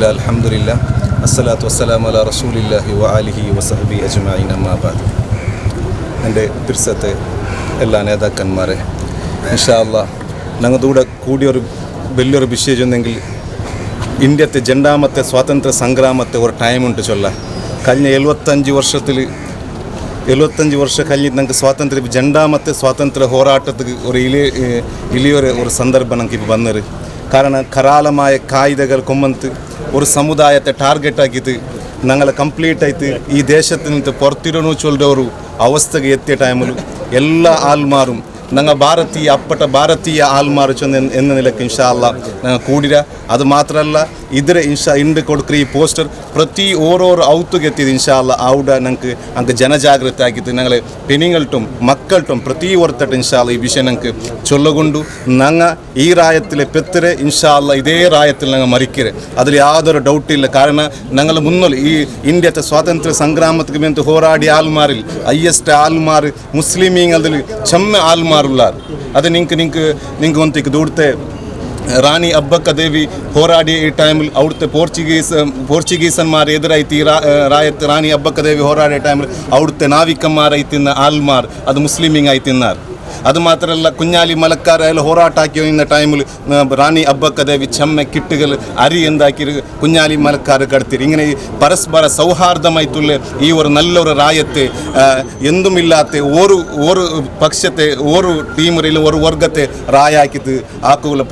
ബിസ്മില്ലാ അൽഹംദുലില്ലാ അസ്സലാത്തു വസ്സലാമു അലാ റസൂലില്ലാഹി വ ആലിഹി വസഹ്ബി അജ്മഈൻ അമ്മാ ബഅദ്. എൻ്റെ പിർസത്തെ എല്ലാ നേതാക്കന്മാരെ ഇൻഷാ അല്ലാഹ് ഞങ്ങളുടെ കൂടിയൊരു വലിയൊരു വിഷയം ചെന്നെങ്കിൽ ഇന്ത്യത്തെ രണ്ടാമത്തെ സ്വാതന്ത്ര്യ സംഗ്രാമത്തെ ഒരു ടൈമുണ്ട് ചൊല്ല കഴിഞ്ഞ 75 വർഷം കഴിഞ്ഞ് ഞങ്ങൾക്ക് സ്വാതന്ത്ര്യം രണ്ടാമത്തെ സ്വാതന്ത്ര്യ ಹೋರಾಟಕ್ಕೆ ഒരു ഇലിയൊരു സന്ദർഭം ഞങ്ങൾക്ക് ഇപ്പോൾ വന്നത്. കാരണം ധാരാളമായ കായികകൾ കൊമ്മന്ത് ഒരു സമുദായത്തെ ടാർഗറ്റാക്കിയിട്ട് ഞങ്ങളെ ಕಂಪ್ಲೀಟ್ ಆಯ್ತು ಈ ದೇಶದ ನಿಂತು ಪೊರ್ತಿರೋನು ಚೊಲ್ದವರು ಅವಸ್ಥೆಗೆ ಎತ್ತಿಯ ಟೈಮಲ್ಲಿ ಎಲ್ಲ ಆಲ್ಮಾರು ഞങ്ങൾ ഭാരതീയ ആൽമാർ എന്ന നിലയ്ക്ക് ഇൻഷാ അല്ലാ ഞങ്ങൾ കൂടിര. അത് മാത്രമല്ല ഇതിരെ ഇണ്ട് കൊടുക്കുന്ന ഈ പോസ്റ്റർ പ്രതി ഓരോരോ ഔത്തുಗೆ എത്തിയത് ഇൻഷാ അല്ലാ അവിടെ ഞങ്ങൾക്ക് ಜನಜಾಗೃತಿ ಆಗಿತ್ತು. ഞങ്ങൾ പെണ്ണുങ്ങൾട്ടും മക്കൾട്ടും പ്രതി ഓർത്തിട്ട് ഇൻഷാ അല്ലാ ഈ വിഷയം ഞങ്ങൾക്ക് ചൊല്ലുകൊണ്ടു ഞങ്ങൾ ഈ റായത്തിലെ പെത്തരെ ഇൻഷാ അല്ലാ ഇതേ റായത്തിൽ ഞങ്ങൾ മരിക്കരെ അതിൽ യാതൊരു ഡൗട്ടില്ല. കാരണം ഞങ്ങൾ മുന്നോട്ട് ഈ ഇന്ത്യത്തെ സ്വാതന്ത്ര്യ സംഗ്രാമത്തിന് വേണ്ടി ಹೋರಾಡಿ ആൽമാരിൽ ഹൈയസ്റ്റ് ആൽമാർ മുസ്ലിമീങ്ങളിൽ ചെമ്മ ആൽമാർ ಅದು ನಿಂಗೆ ಒಂತಿಗೆ ದೂಡ್ತೆ ರಾಣಿ ಅಬ್ಬಕ್ಕದೇವಿ ಹೋರಾಡಿ ಈ ಟೈಮಲ್ಲಿ ಅವ್ರത്തെ ಪೋರ್ಚುಗೀಸನ್ಮಾರ್ ಎದುರಾಯ್ತು. ಈ ರಾಯತ್ ರಾಣಿ ಅಬ್ಬಕ್ಕದೇವಿ ಹೋರಾಡಿ ಟೈಮಲ್ಲಿ ಅವ್ರത്തെ ನಾವಿಕಮ್ಮಾರ್ ಐತಿನ್ನ ಆಲ್ಮಾರ್ ಅದು ಮುಸ್ಲಿಮಿಂಗ್ ಐತಿನ್ನಾರು. ಅದು ಮಾತ್ರ ಅಲ್ಲ ಕುഞ്ഞാಲಿ ಮಲಕ್ಕಾರ ಎಲ್ಲ ಹೋರಾಟ ಹಾಕಿಯೋ ಇನ್ನ ಟೈಮಲ್ಲಿ ರಾಣಿ ಅಬ್ಬಕ್ಕದೇವಿ ಚೆಮ್ಮೆ ಕಿಟ್ಟುಗಳು ಅರಿ ಎಂದಾಕಿ കുഞ്ഞാലി മലക്കാർ കടത്തിരി. ഇങ്ങനെ പരസ്പര സൗഹാർദ്ദമായിട്ടുള്ള ഈ ഒരു നല്ലൊരു റായത്തെ എന്തുമില്ലാത്ത ഒരു പക്ഷത്തെ ഒരു ടീമിൽ ഒരു വർഗത്തെ റായാക്കിത്ത് ആക്കുള്ള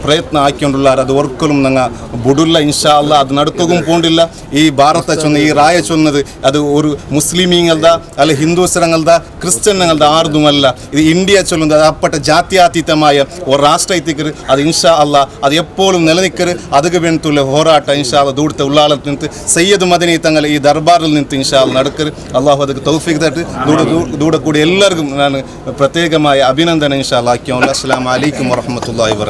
പ്രയത്ന ആക്കിക്കൊണ്ടുള്ള അത് ഒരിക്കലും ഞങ്ങൾ ബുഡില്ല ഇൻഷാ അല്ലാ. അത് നടത്തുകയും പോണ്ടില്ല. ഈ ഭാരത ചൊന്ന ഈ റായ ചൊന്നത് അത് ഒരു മുസ്ലിമീങ്ങളുടെ അല്ല ഹിന്ദുസരങ്ങളുടെ ക്രിസ്ത്യനുകളുടെ ആർദുമല്ല. ഇത് ഇന്ത്യ ചൊല്ലുന്നത് അത് അപ്പട്ട ജാത്യാതീതമായ ഒരു രാഷ്ട്രത്തിക്കര് അത് ഇൻഷാ അല്ലാ അത് എപ്പോഴും നിലനിൽക്കര്. ಅದಕ್ಕೆ ಬೇಂತುಲ್ಲ ಹೋರಾಟ ಇನ್ಶಾ ಅಲ್ಲಾ ದೂಡ್ತ ಉಳ್ಳಾಳತ್ ನಿಂತು ಸೈಯದ್ ಮದನಿ ತಂಗಲ ಈ ದರ್ಬಾರಲ್ಲಿ ನಿಂತು ಇನ್ಶಾ ಅಲ್ಲಾ ನಡಕರು. ಅಲ್ಲಾಹು ಅದಕ್ಕೆ ತೌಫೀಕ್ ತಟ್ಟು ದೂಡ ಕೂಡಿ ಎಲ್ಲರಿಗೂ ನಾನು ಪ್ರತ್ಯೇಕമായ ಅಭಿನಂದನೆ ಇನ್ಶಾ ಅಲ್ಲಾ ಹಾಕ್ಯೋ. ಅಸ್ಸಲಾಮು ಅಲೈಕುಂ ವರಹಮತುಲ್ಲಾಹಿ ವಬರಕಾತುಹು.